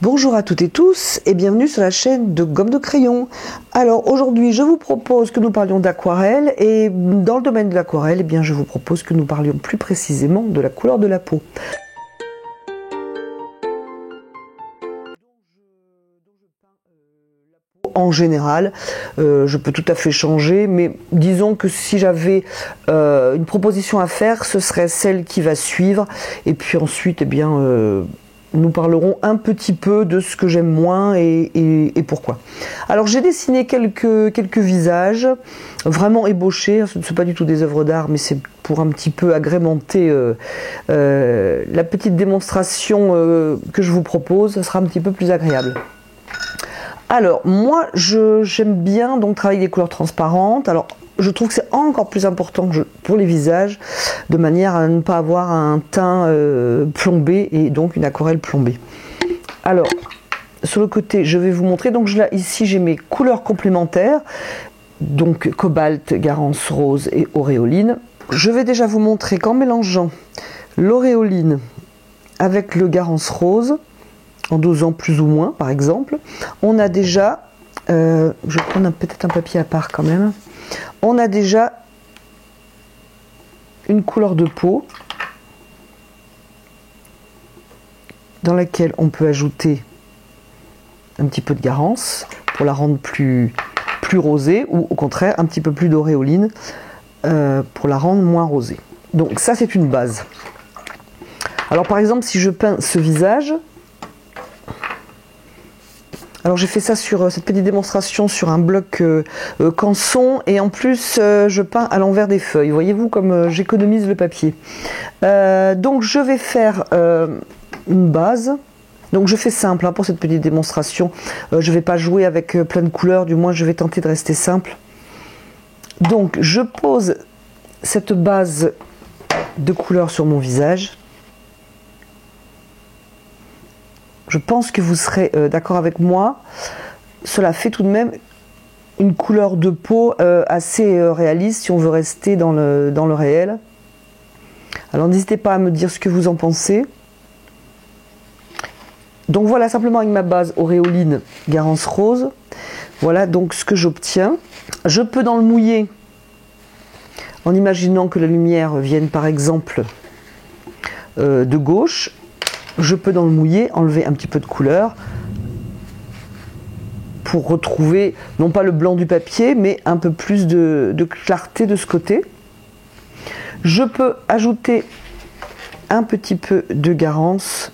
Bonjour à toutes et tous et bienvenue sur la chaîne de Gomme de Crayon. Alors aujourd'hui je vous propose que nous parlions d'aquarelle et dans le domaine de l'aquarelle, eh bien je vous propose que nous parlions plus précisément de la couleur de la peau. En général, je peux tout à fait changer, mais disons que si j'avais une proposition à faire, ce serait celle qui va suivre. Et puis ensuite, eh bien, nous parlerons un petit peu de ce que j'aime moins et pourquoi. Alors j'ai dessiné quelques visages, vraiment ébauchés. Ce ne sont pas du tout des œuvres d'art, mais c'est pour un petit peu agrémenter la petite démonstration que je vous propose. Ça sera un petit peu plus agréable. Alors, moi, j'aime bien donc travailler des couleurs transparentes. Alors, je trouve que c'est encore plus important pour les visages, de manière à ne pas avoir un teint plombé et donc une aquarelle plombée. Alors, sur le côté, je vais vous montrer. Donc, ici, j'ai mes couleurs complémentaires. Donc, cobalt, garance rose et auréoline. Je vais déjà vous montrer qu'en mélangeant l'auréoline avec le garance rose, en dosant plus ou moins par exemple, on a déjà, je vais prendre peut-être un papier à part quand même, on a déjà une couleur de peau dans laquelle on peut ajouter un petit peu de garance pour la rendre plus rosée, ou au contraire un petit peu plus d'auréoline pour la rendre moins rosée. Donc ça c'est une base. Alors par exemple si je peins ce visage, alors j'ai fait ça sur cette petite démonstration sur un bloc Canson et en plus je peins à l'envers des feuilles. Voyez-vous comme j'économise le papier. Donc je vais faire une base. Donc je fais simple pour cette petite démonstration. Je ne vais pas jouer avec plein de couleurs, du moins je vais tenter de rester simple. Donc je pose cette base de couleurs sur mon visage. Je pense que vous serez d'accord avec moi. Cela fait tout de même une couleur de peau assez réaliste si on veut rester dans le réel. Alors n'hésitez pas à me dire ce que vous en pensez. Donc voilà, simplement avec ma base auréoline garance rose. Voilà donc ce que j'obtiens. Je peux dans le mouillé, en imaginant que la lumière vienne par exemple de gauche. Je peux dans le mouillé enlever un petit peu de couleur pour retrouver non pas le blanc du papier mais un peu plus de clarté de ce côté. Je peux ajouter un petit peu de garance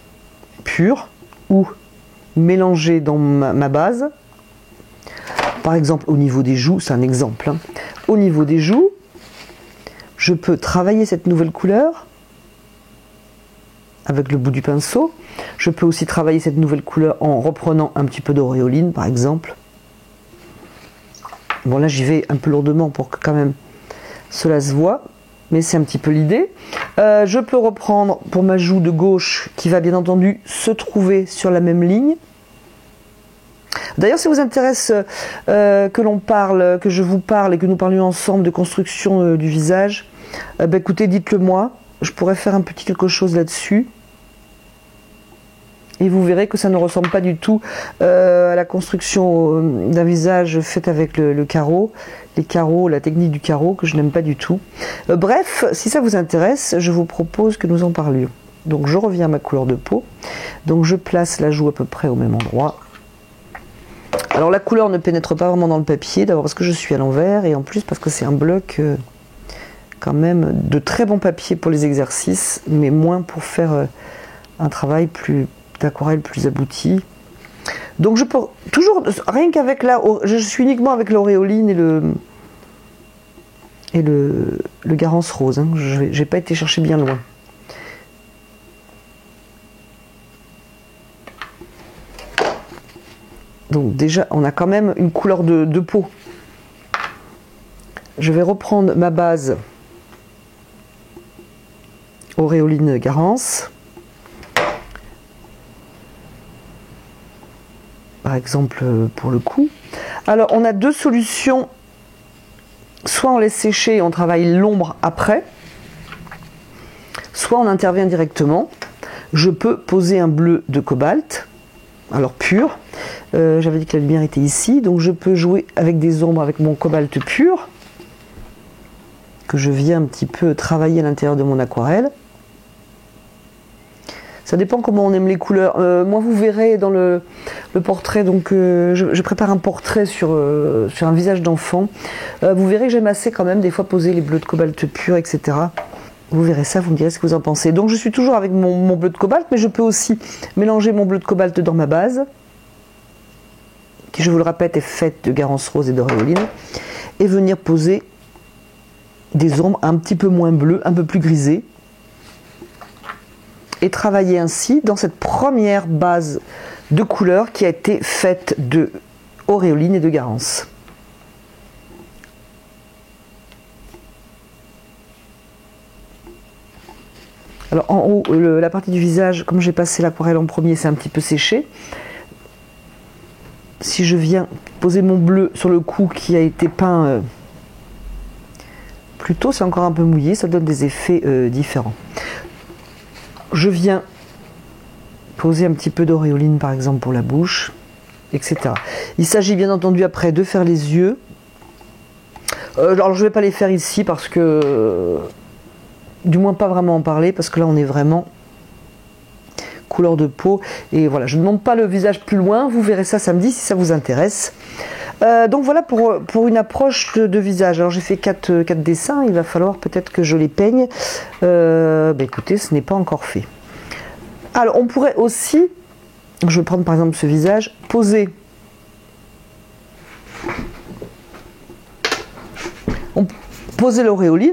pure ou mélanger dans ma base. Par exemple au niveau des joues, c'est un exemple. Au niveau des joues, je peux travailler cette nouvelle couleur avec le bout du pinceau. Je peux aussi travailler cette nouvelle couleur en reprenant un petit peu d'auréoline par exemple. Bon là j'y vais un peu lourdement pour que quand même cela se voit, mais c'est un petit peu l'idée. Je peux reprendre pour ma joue de gauche qui va bien entendu se trouver sur la même ligne. D'ailleurs, si vous intéresse que je vous parle et que nous parlions ensemble de construction du visage, écoutez, dites-le moi. Je pourrais faire un petit quelque chose là-dessus. Et vous verrez que ça ne ressemble pas du tout à la construction d'un visage fait avec le carreau. Les carreaux, la technique du carreau que je n'aime pas du tout. Bref, si ça vous intéresse, je vous propose que nous en parlions. Donc je reviens à ma couleur de peau. Donc je place la joue à peu près au même endroit. Alors la couleur ne pénètre pas vraiment dans le papier, d'abord parce que je suis à l'envers et en plus parce que c'est un bloc quand même de très bon papier pour les exercices, mais moins pour faire un travail d'aquarelle plus abouti. Donc je peux toujours, rien qu'avec je suis uniquement avec l'auréoline et le garance rose. Je n'ai pas été chercher bien loin. Donc déjà, on a quand même une couleur de peau. Je vais reprendre ma base auréoline garance. Par exemple pour le cou. Alors on a deux solutions. Soit on laisse sécher et on travaille l'ombre après. Soit on intervient directement. Je peux poser un bleu de cobalt alors pur. J'avais dit que la lumière était ici, donc je peux jouer avec des ombres avec mon cobalt pur, que je viens un petit peu travailler à l'intérieur de mon aquarelle. Ça dépend comment on aime les couleurs. Moi, vous verrez dans le portrait, donc je prépare un portrait sur un visage d'enfant. Vous verrez que j'aime assez quand même des fois poser les bleus de cobalt pur, etc. Vous verrez ça, vous me direz ce que vous en pensez. Donc je suis toujours avec mon bleu de cobalt, mais je peux aussi mélanger mon bleu de cobalt dans ma base, qui, je vous le répète, est faite de Garance rose et d'auréoline, et venir poser des ombres un petit peu moins bleues, un peu plus grisées, et travailler ainsi dans cette première base de couleurs qui a été faite de auréoline et de Garance. Alors en haut, la partie du visage, comme j'ai passé l'aquarelle en premier, c'est un petit peu séché. Si je viens poser mon bleu sur le cou qui a été peint plus tôt, c'est encore un peu mouillé, ça donne des effets différents. Je viens poser un petit peu d'auréoline par exemple pour la bouche, etc. Il s'agit bien entendu après de faire les yeux. Alors je ne vais pas les faire ici parce que, du moins pas vraiment en parler, parce que là on est vraiment couleur de peau. Et voilà, je ne monte pas le visage plus loin, vous verrez ça samedi si ça vous intéresse. Donc voilà pour une approche de visage. Alors j'ai fait 4 dessins, il va falloir peut-être que je les peigne. Écoutez, ce n'est pas encore fait. Alors on pourrait aussi, je vais prendre par exemple ce visage, poser l'auréoline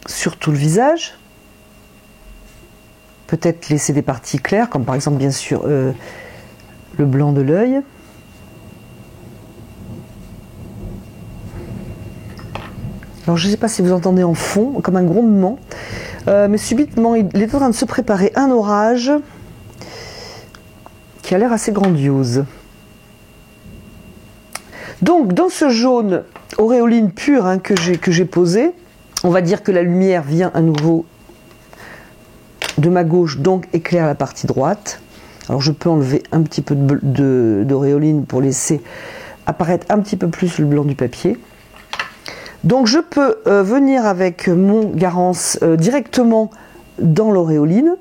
sur tout le visage. Peut-être laisser des parties claires, comme par exemple bien sûr le blanc de l'œil. Alors je ne sais pas si vous entendez en fond, comme un grondement, mais subitement il est en train de se préparer un orage qui a l'air assez grandiose. Donc dans ce jaune auréoline pure que j'ai posé, on va dire que la lumière vient à nouveau de ma gauche, donc éclaire la partie droite. Alors je peux enlever un petit peu d'auréoline pour laisser apparaître un petit peu plus le blanc du papier. Donc je peux venir avec mon Garance directement dans l'auréoline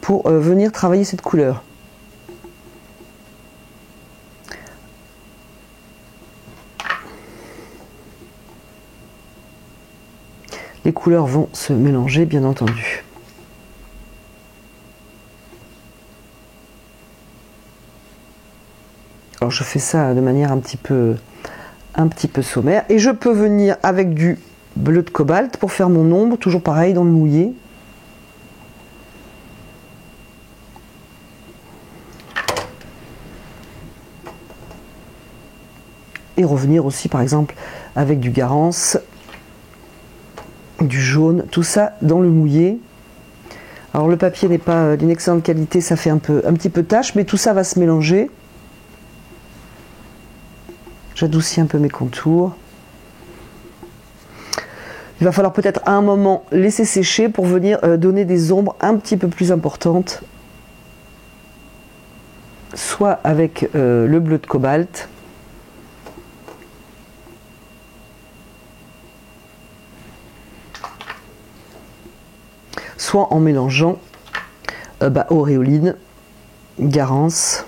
pour venir travailler cette couleur. Les couleurs vont se mélanger, bien entendu. Alors je fais ça de manière un petit peu sommaire. Et je peux venir avec du bleu de cobalt pour faire mon ombre, toujours pareil dans le mouillé. Et revenir aussi par exemple avec du Garance, du jaune, tout ça dans le mouillé. Alors le papier n'est pas d'une excellente qualité, ça fait un petit peu tache, mais tout ça va se mélanger. J'adoucis un peu mes contours. Il va falloir peut-être à un moment laisser sécher pour venir donner des ombres un petit peu plus importantes, soit avec le bleu de cobalt, soit en mélangeant auréoline, Garance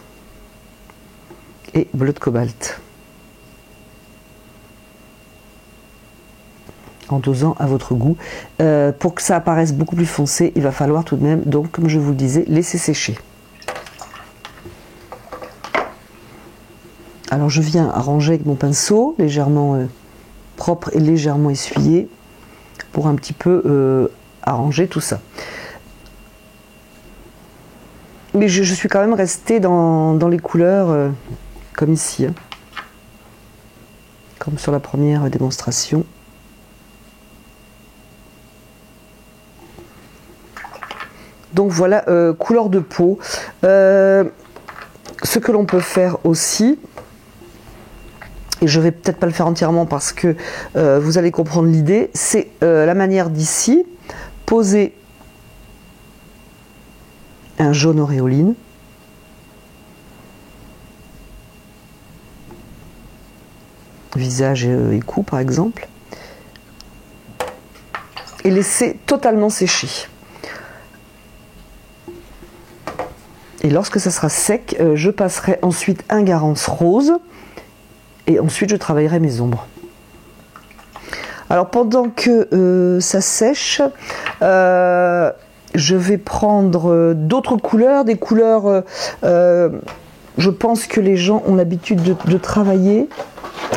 et bleu de cobalt. En dosant à votre goût. Pour que ça apparaisse beaucoup plus foncé, il va falloir tout de même, donc comme je vous le disais, laisser sécher. Alors je viens arranger avec mon pinceau, légèrement propre et légèrement essuyé, pour un petit peu arranger tout ça. Mais je suis quand même restée dans les couleurs comme ici, comme sur la première démonstration. Donc voilà, couleur de peau. Ce que l'on peut faire aussi, et je vais peut-être pas le faire entièrement parce que vous allez comprendre l'idée, c'est la manière d'ici, poser un jaune auréoline. Visage et cou par exemple. Et laisser totalement sécher. Et lorsque ça sera sec, je passerai ensuite un Garance rose. Et ensuite je travaillerai mes ombres. Alors pendant que ça sèche, je vais prendre d'autres couleurs, des couleurs, je pense que les gens ont l'habitude de travailler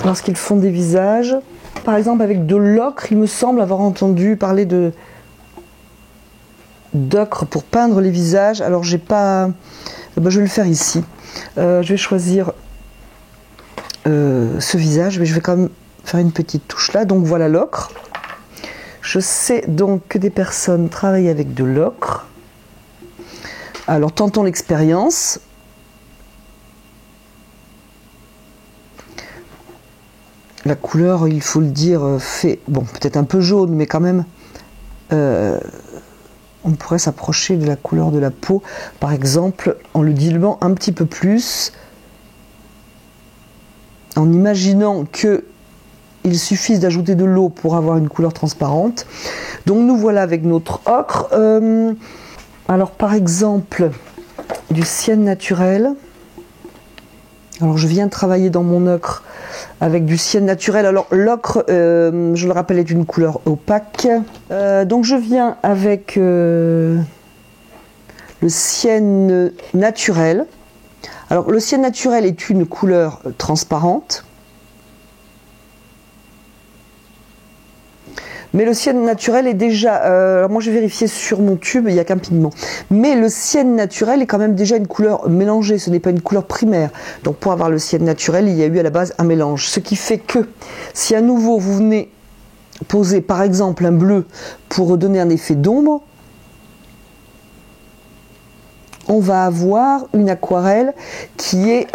lorsqu'ils font des visages. Par exemple avec de l'ocre, il me semble avoir entendu parler d'ocre pour peindre les visages. Alors j'ai pas, ben, je vais le faire ici. Je vais choisir ce visage, mais je vais quand même faire une petite touche là. Donc voilà l'ocre. Je sais donc que des personnes travaillent avec de l'ocre. Alors tentons l'expérience. La couleur, il faut le dire, fait, bon, peut-être un peu jaune, mais quand même, on pourrait s'approcher de la couleur de la peau, par exemple, en le diluant un petit peu plus, en imaginant que il suffise d'ajouter de l'eau pour avoir une couleur transparente. Donc nous voilà avec notre ocre. Alors par exemple, du ciel naturel. Alors je viens travailler dans mon ocre avec du ciel naturel. Alors l'ocre, je le rappelle, est une couleur opaque. Donc je viens avec le ciel naturel. Alors le ciel naturel est une couleur transparente. Mais le ciel naturel est déjà... alors moi j'ai vérifié sur mon tube, il n'y a qu'un pigment. Mais le ciel naturel est quand même déjà une couleur mélangée, ce n'est pas une couleur primaire. Donc pour avoir le ciel naturel, il y a eu à la base un mélange. Ce qui fait que si à nouveau vous venez poser par exemple un bleu pour donner un effet d'ombre, on va avoir une aquarelle qui est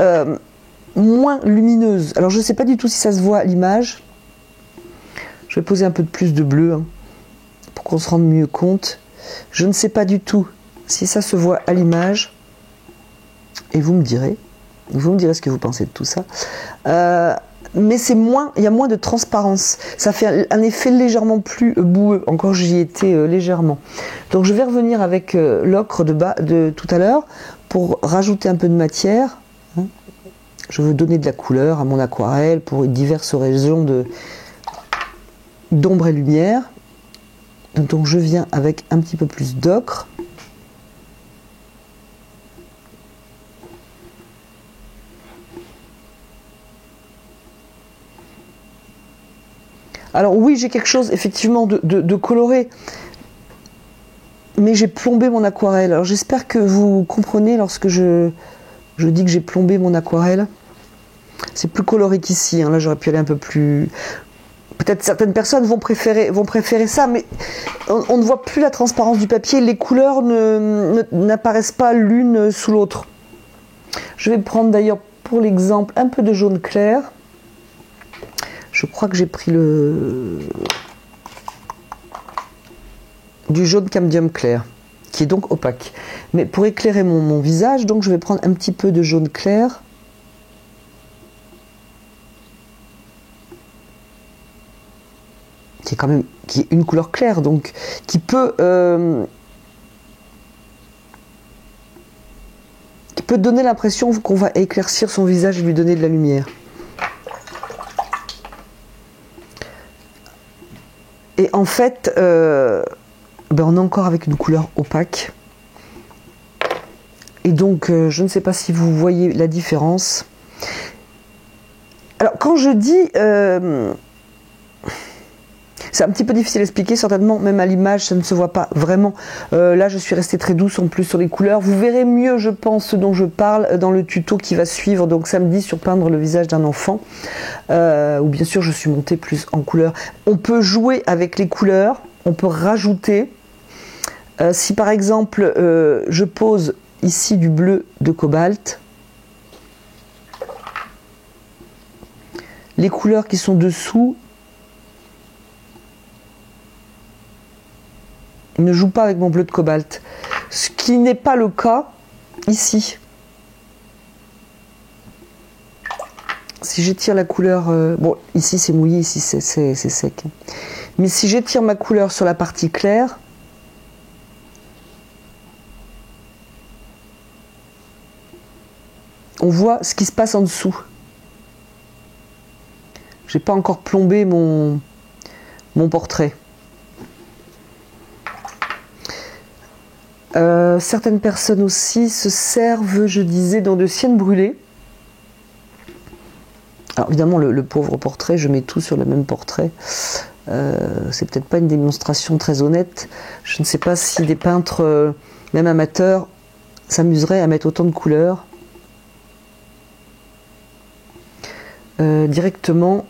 moins lumineuse. Alors je ne sais pas du tout si ça se voit à l'image. Je vais poser un peu de plus de bleu hein, pour qu'on se rende mieux compte. Je ne sais pas du tout si ça se voit à l'image. Et vous me direz ce que vous pensez de tout ça. Mais c'est moins, il y a moins de transparence. Ça fait un effet légèrement plus boueux. Encore j'y étais légèrement. Donc je vais revenir avec l'ocre de tout à l'heure pour rajouter un peu de matière. Hein. Je veux donner de la couleur à mon aquarelle pour diverses raisons d'ombre et lumière. Donc je viens avec un petit peu plus d'ocre. Alors oui, j'ai quelque chose effectivement de coloré, mais j'ai plombé mon aquarelle. Alors j'espère que vous comprenez lorsque je dis que j'ai plombé mon aquarelle. C'est plus coloré qu'ici, hein. Là j'aurais pu aller un peu plus... Peut-être certaines personnes vont préférer ça, mais on ne voit plus la transparence du papier. Les couleurs n'apparaissent pas l'une sous l'autre. Je vais prendre d'ailleurs pour l'exemple un peu de jaune clair. Je crois que j'ai pris du jaune cambium clair, qui est donc opaque. Mais pour éclairer mon visage, donc je vais prendre un petit peu de jaune clair. Qui est une couleur claire, donc qui peut donner l'impression qu'on va éclaircir son visage et lui donner de la lumière. Et en fait, on est encore avec une couleur opaque. Et donc, je ne sais pas si vous voyez la différence. Alors, quand je dis... c'est un petit peu difficile à expliquer, certainement, même à l'image, ça ne se voit pas vraiment. Là, je suis restée très douce en plus sur les couleurs. Vous verrez mieux, je pense, ce dont je parle dans le tuto qui va suivre, donc samedi, sur peindre le visage d'un enfant. Où bien sûr, je suis montée plus en couleur. On peut jouer avec les couleurs, on peut rajouter. Si par exemple, je pose ici du bleu de cobalt, les couleurs qui sont dessous ne joue pas avec mon bleu de cobalt. Ce qui n'est pas le cas ici. Si j'étire la couleur... bon, ici c'est mouillé, ici c'est sec. Mais si j'étire ma couleur sur la partie claire, on voit ce qui se passe en dessous. J'ai pas encore plombé mon portrait. Certaines personnes aussi se servent, je disais, dans de cyanure brûlée. Alors évidemment, le pauvre portrait, je mets tout sur le même portrait. C'est peut-être pas une démonstration très honnête. Je ne sais pas si des peintres, même amateurs, s'amuseraient à mettre autant de couleurs directement.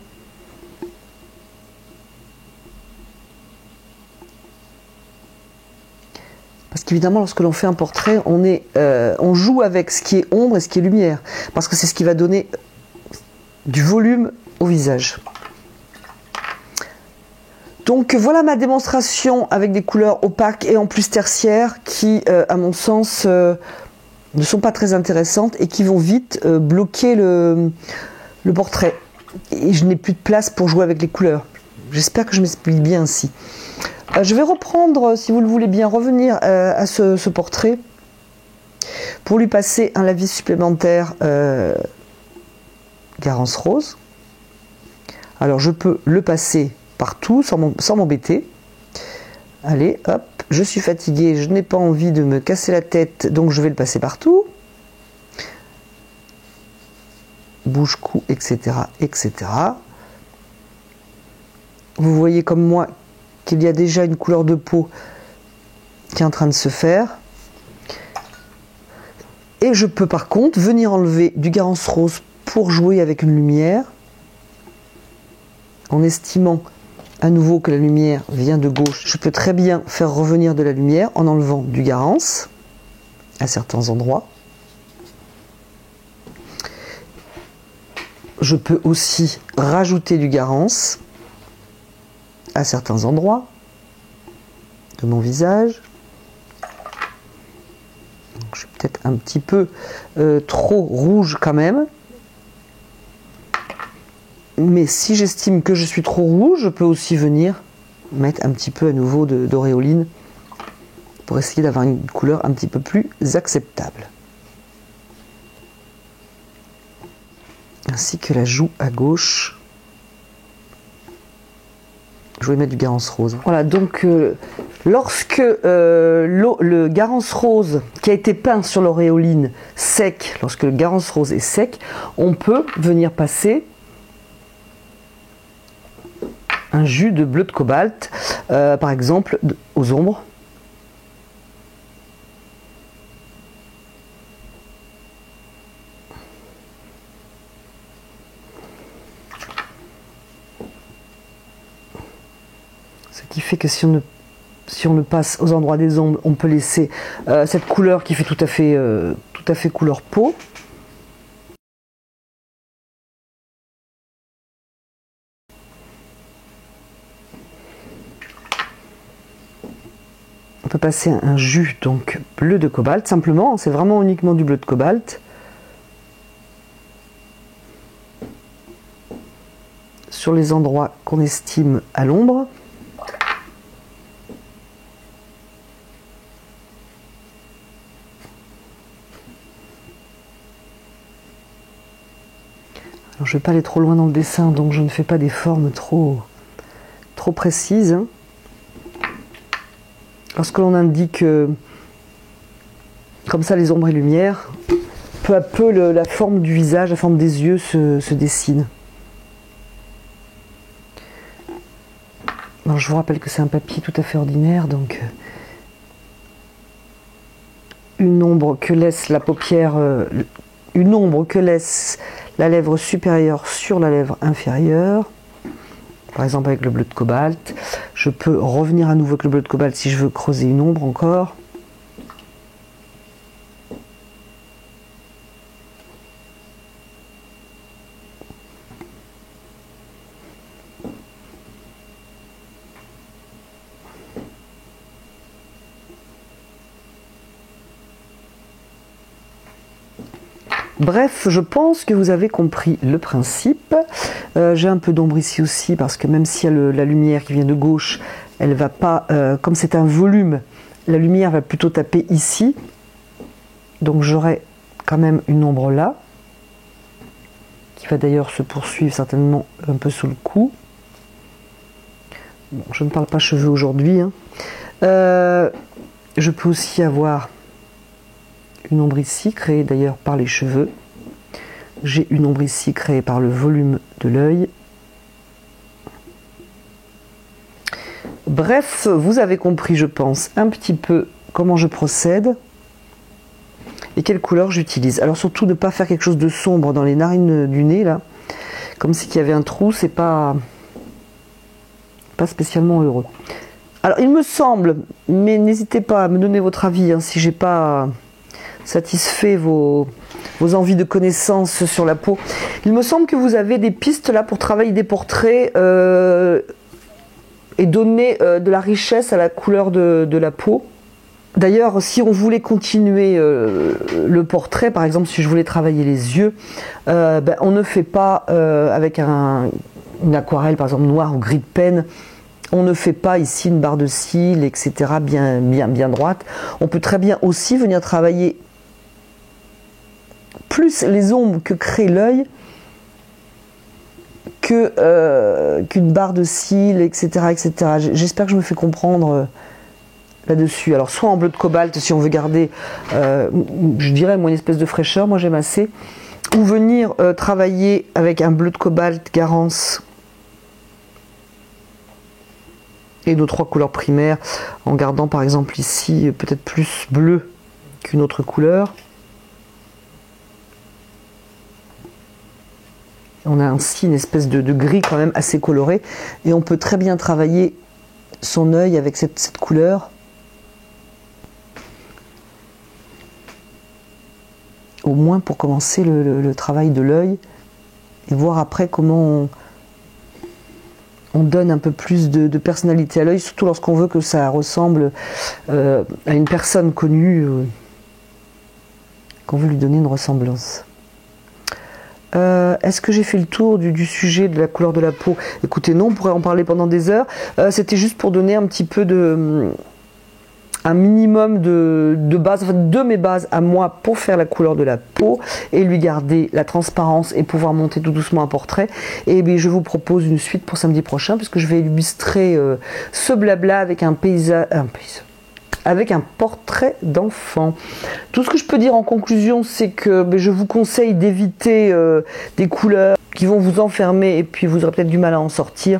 Parce qu'évidemment, lorsque l'on fait un portrait, on joue avec ce qui est ombre et ce qui est lumière. Parce que c'est ce qui va donner du volume au visage. Donc voilà ma démonstration avec des couleurs opaques et en plus tertiaires qui, à mon sens, ne sont pas très intéressantes et qui vont vite bloquer le portrait. Et je n'ai plus de place pour jouer avec les couleurs. J'espère que je m'explique bien ainsi. Je vais reprendre, si vous le voulez bien, revenir à ce portrait pour lui passer un lavis supplémentaire Garance Rose. Alors je peux le passer partout sans m'embêter. Allez, hop, je suis fatiguée, je n'ai pas envie de me casser la tête, donc je vais le passer partout. Bouche, cou, etc., etc. Vous voyez comme moi qu'il y a déjà une couleur de peau qui est en train de se faire. Et je peux par contre venir enlever du Garance Rose pour jouer avec une lumière, en estimant à nouveau que la lumière vient de gauche. Je peux très bien faire revenir de la lumière en enlevant du Garance à certains endroits. Je peux aussi rajouter du Garance à certains endroits de mon visage. Donc, je suis peut-être un petit peu trop rouge quand même. Mais si j'estime que je suis trop rouge, je peux aussi venir mettre un petit peu à nouveau d'auréoline pour essayer d'avoir une couleur un petit peu plus acceptable. Ainsi que la joue à gauche. Je vais mettre du Garance Rose. Voilà, donc lorsque le Garance Rose qui a été peint sur l'auréoline sec, lorsque le Garance Rose est sec, on peut venir passer un jus de bleu de cobalt, par exemple aux ombres. Ce qui fait que si on le passe aux endroits des ombres, on peut laisser cette couleur qui fait tout à fait couleur peau. On peut passer un jus donc bleu de cobalt, simplement, c'est vraiment uniquement du bleu de cobalt. Sur les endroits qu'on estime à l'ombre. Alors, je ne vais pas aller trop loin dans le dessin, donc je ne fais pas des formes trop précises. Hein. Lorsque l'on indique comme ça les ombres et lumières, peu à peu la forme du visage, la forme des yeux se dessine. Alors, je vous rappelle que c'est un papier tout à fait ordinaire, donc une ombre que laisse la paupière, une ombre que laisse la lèvre supérieure sur la lèvre inférieure. Par exemple avec le bleu de cobalt. Je peux revenir à nouveau avec le bleu de cobalt si je veux creuser une ombre encore. Bref, je pense que vous avez compris le principe. J'ai un peu d'ombre ici aussi parce que même s'il y a la lumière qui vient de gauche, elle va pas, comme c'est un volume, la lumière va plutôt taper ici. Donc j'aurai quand même une ombre là, qui va d'ailleurs se poursuivre certainement un peu sous le cou. Bon, je ne parle pas cheveux aujourd'hui. Hein. Je peux aussi avoir une ombre ici, créée d'ailleurs par les cheveux. J'ai une ombre ici, créée par le volume de l'œil. Bref, vous avez compris, je pense, un petit peu comment je procède et quelle couleur j'utilise. Alors surtout, ne pas faire quelque chose de sombre dans les narines du nez, là. Comme s'il y avait un trou, c'est pas spécialement heureux. Alors, il me semble, mais n'hésitez pas à me donner votre avis, hein, si j'ai pas satisfait vos envies de connaissances sur la peau. Il me semble que vous avez des pistes là pour travailler des portraits et donner de la richesse à la couleur de la peau. D'ailleurs, si on voulait continuer le portrait, par exemple si je voulais travailler les yeux, on ne fait pas avec une aquarelle par exemple noire ou gris de pen. On ne fait pas ici une barre de cils, etc. bien droite. On peut très bien aussi venir travailler plus les ombres que crée l'œil qu'une barre de cils, etc. J'espère que je me fais comprendre là-dessus. Alors soit en bleu de cobalt si on veut garder, je dirais moi une espèce de fraîcheur, moi j'aime assez, ou venir travailler avec un bleu de cobalt Garance et nos 3 couleurs primaires, en gardant par exemple ici peut-être plus bleu qu'une autre couleur. On a ainsi une espèce de gris quand même assez coloré, et on peut très bien travailler son œil avec cette couleur. Au moins pour commencer le travail de l'œil, et voir après comment on donne un peu plus de personnalité à l'œil, surtout lorsqu'on veut que ça ressemble à une personne connue, qu'on veut lui donner une ressemblance. Est-ce que j'ai fait le tour du sujet de la couleur de la peau? Écoutez, non, on pourrait en parler pendant des heures. C'était juste pour donner un petit peu un minimum de base, en fait, de mes bases à moi pour faire la couleur de la peau et lui garder la transparence et pouvoir monter tout doucement un portrait. Et bien, je vous propose une suite pour samedi prochain, puisque je vais illustrer ce blabla avec avec un portrait d'enfant. Tout ce que je peux dire en conclusion, c'est que je vous conseille d'éviter des couleurs qui vont vous enfermer et puis vous aurez peut-être du mal à en sortir,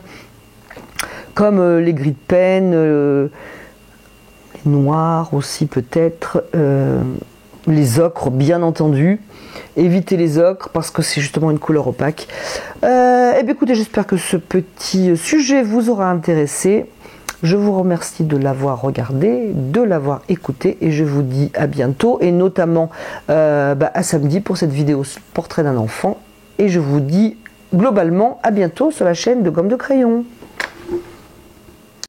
comme les gris de pen, les noirs aussi peut-être, les ocres bien entendu. Évitez les ocres parce que c'est justement une couleur opaque. Et bien écoutez, j'espère que ce petit sujet vous aura intéressé. Je vous remercie de l'avoir regardé, de l'avoir écouté, et je vous dis à bientôt, et notamment à samedi pour cette vidéo portrait d'un enfant, et je vous dis globalement à bientôt sur la chaîne de Gomme de Crayon.